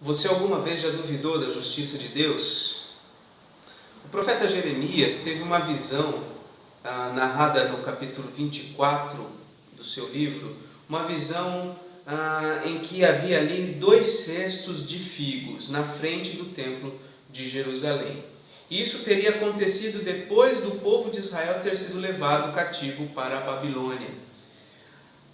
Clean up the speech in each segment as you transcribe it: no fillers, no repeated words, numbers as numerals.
Você alguma vez já duvidou da justiça de Deus? O profeta Jeremias teve uma visão narrada no capítulo 24 do seu livro, uma visão em que havia ali 2 cestos de figos na frente do templo de Jerusalém. E isso teria acontecido depois do povo de Israel ter sido levado cativo para a Babilônia.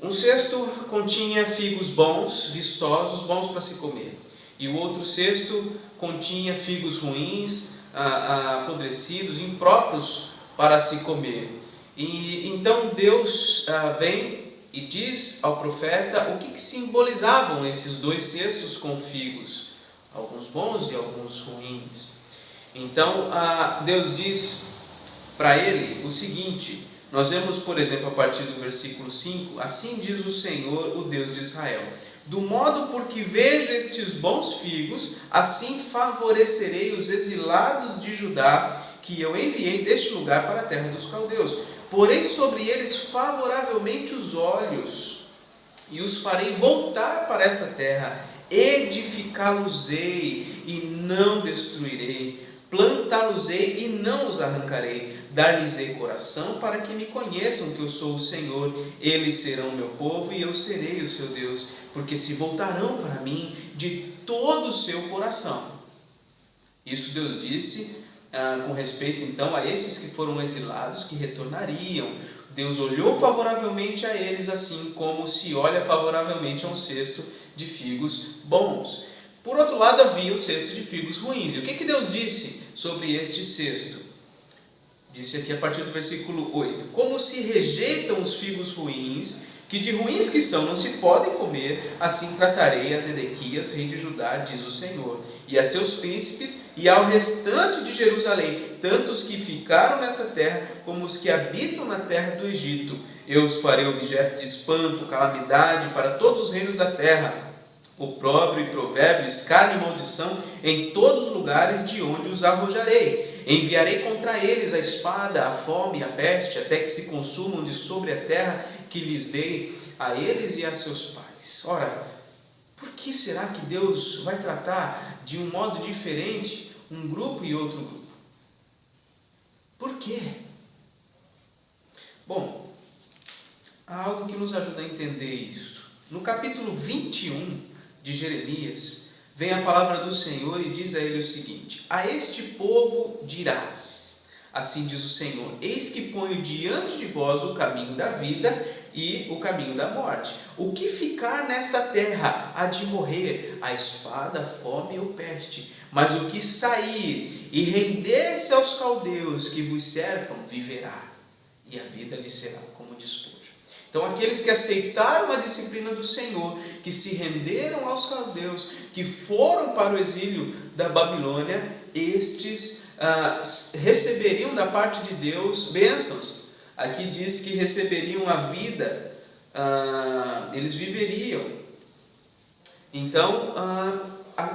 Um cesto continha figos bons, vistosos, bons para se comer. E o outro cesto continha figos ruins, apodrecidos, impróprios para se comer. E então Deus vem e diz ao profeta o que simbolizavam esses 2 cestos com figos, alguns bons e alguns ruins. Então Deus diz para ele o seguinte, nós vemos, por exemplo, a partir do versículo 5, assim diz o Senhor, o Deus de Israel: do modo por que vejo estes bons figos, assim favorecerei os exilados de Judá, que eu enviei deste lugar para a terra dos caldeus. Porei sobre eles favoravelmente os olhos, e os farei voltar para essa terra. Edificá-los-ei e não destruirei, plantá-los-ei e não os arrancarei, dar-lhes-ei coração para que me conheçam que eu sou o Senhor. Eles serão meu povo e eu serei o seu Deus, porque se voltarão para mim de todo o seu coração. Isso Deus disse com respeito então a esses que foram exilados, que retornariam. Deus olhou favoravelmente a eles, assim como se olha favoravelmente a um cesto de figos bons. Por outro lado, havia o cesto de figos ruins. E o que Deus disse sobre este cesto? Disse aqui a partir do versículo 8: como se rejeitam os figos ruins, que de ruins que são não se podem comer, assim tratarei a Zedequias, rei de Judá, diz o Senhor, e a seus príncipes, e ao restante de Jerusalém, tanto os que ficaram nessa terra, como os que habitam na terra do Egito. Eu os farei objeto de espanto, calamidade para todos os reinos da terra, opróbrio e provérbio, escárnio e maldição em todos os lugares de onde os arrojarei. Enviarei contra eles a espada, a fome e a peste, até que se consumam de sobre a terra que lhes dei a eles e a seus pais. Ora, por que será que Deus vai tratar de um modo diferente um grupo e outro grupo? Por quê? Bom, há algo que nos ajuda a entender isto. No capítulo 21 de Jeremias, vem a palavra do Senhor e diz a ele o seguinte: a este povo dirás, assim diz o Senhor, eis que ponho diante de vós o caminho da vida e o caminho da morte. O que ficar nesta terra há de morrer, a espada, a fome ou peste, mas o que sair e render-se aos caldeus que vos cercam, viverá, e a vida lhe será como despojo. Então aqueles que aceitaram a disciplina do Senhor, que se renderam aos caldeus, que foram para o exílio da Babilônia, estes receberiam da parte de Deus bênçãos. Aqui diz que receberiam a vida, eles viveriam. Então,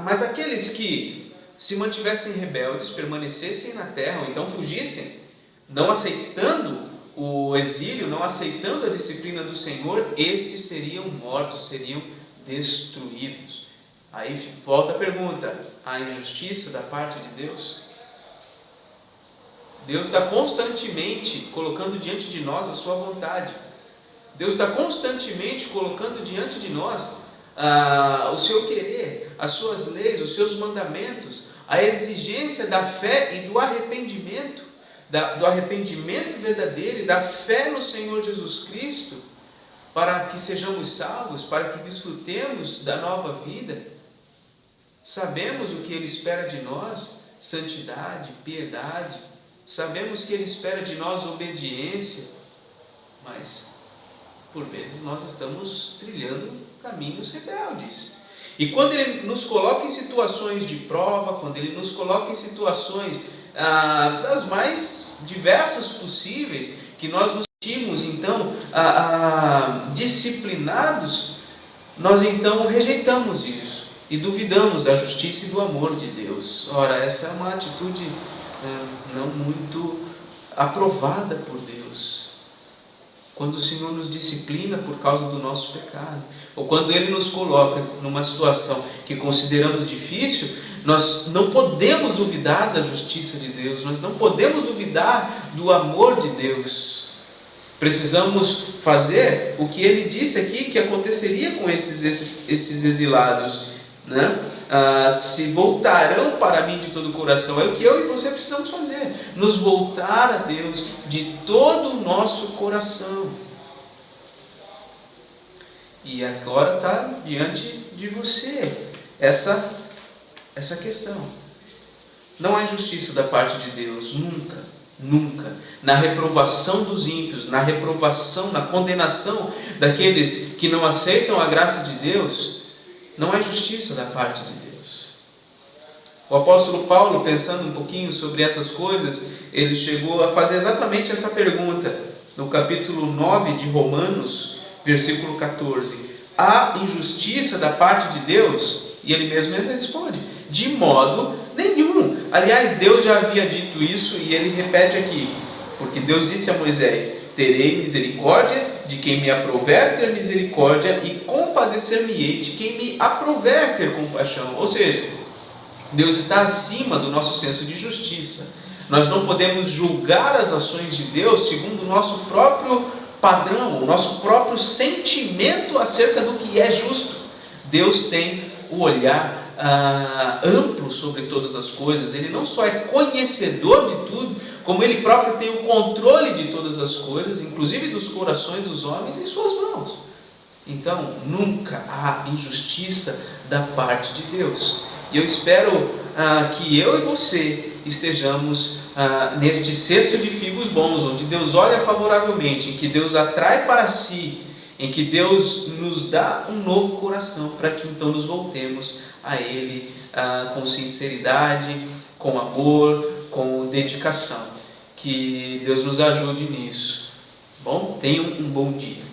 mas aqueles que se mantivessem rebeldes, permanecessem na terra, ou então fugissem, não aceitando o exílio, não aceitando a disciplina do Senhor, estes seriam mortos, seriam destruídos. Aí volta a pergunta: a injustiça da parte de Deus? Deus está constantemente colocando diante de nós a sua vontade. Deus está constantemente colocando diante de nós o seu querer, as suas leis, os seus mandamentos, a exigência da fé e do arrependimento, do arrependimento verdadeiro e da fé no Senhor Jesus Cristo, para que sejamos salvos, para que desfrutemos da nova vida. Sabemos o que Ele espera de nós: santidade, piedade. Sabemos que Ele espera de nós obediência, mas por vezes nós estamos trilhando caminhos rebeldes. E quando Ele nos coloca em situações de prova, quando Ele nos coloca em situações das mais diversas possíveis, que nós nos sentimos então disciplinados, nós então rejeitamos isso e duvidamos da justiça e do amor de Deus. Ora, essa é uma atitude não muito aprovada por Deus. quando o Senhor nos disciplina por causa do nosso pecado, ou quando Ele nos coloca numa situação que consideramos difícil, nós não podemos duvidar da justiça de Deus, nós não podemos duvidar do amor de Deus. Precisamos fazer o que Ele disse aqui que aconteceria com esses exilados, né? Se voltarão para mim de todo o coração. É o que eu e você precisamos fazer, nos voltar a Deus de todo o nosso coração. E agora está diante de você essa questão. Não há justiça da parte de Deus, nunca, nunca. Na reprovação dos ímpios, na reprovação, na condenação daqueles que não aceitam a graça de Deus, não há justiça da parte de Deus. O apóstolo Paulo, pensando um pouquinho sobre essas coisas, ele chegou a fazer exatamente essa pergunta no capítulo 9 de Romanos, versículo 14. Há injustiça da parte de Deus? E ele mesmo responde: de modo nenhum. Aliás, Deus já havia dito isso e ele repete aqui, porque Deus disse a Moisés: terei misericórdia de quem me aprouver ter misericórdia e compadecer-me-ei de quem me aprouver ter compaixão. Ou seja, Deus está acima do nosso senso de justiça. Nós não podemos julgar as ações de Deus segundo o nosso próprio padrão, o nosso próprio sentimento acerca do que é justo. Deus tem o olhar amplo sobre todas as coisas. Ele não só é conhecedor de tudo, como Ele próprio tem o controle de todas as coisas, inclusive dos corações dos homens, em suas mãos. Então, nunca há injustiça da parte de Deus. E eu espero que eu e você estejamos neste cesto de figos bons, onde Deus olha favoravelmente, em que Deus atrai para si, em que Deus nos dá um novo coração, para que então nos voltemos a Ele com sinceridade, com amor, com dedicação. Que Deus nos ajude nisso. Bom, tenham um bom dia.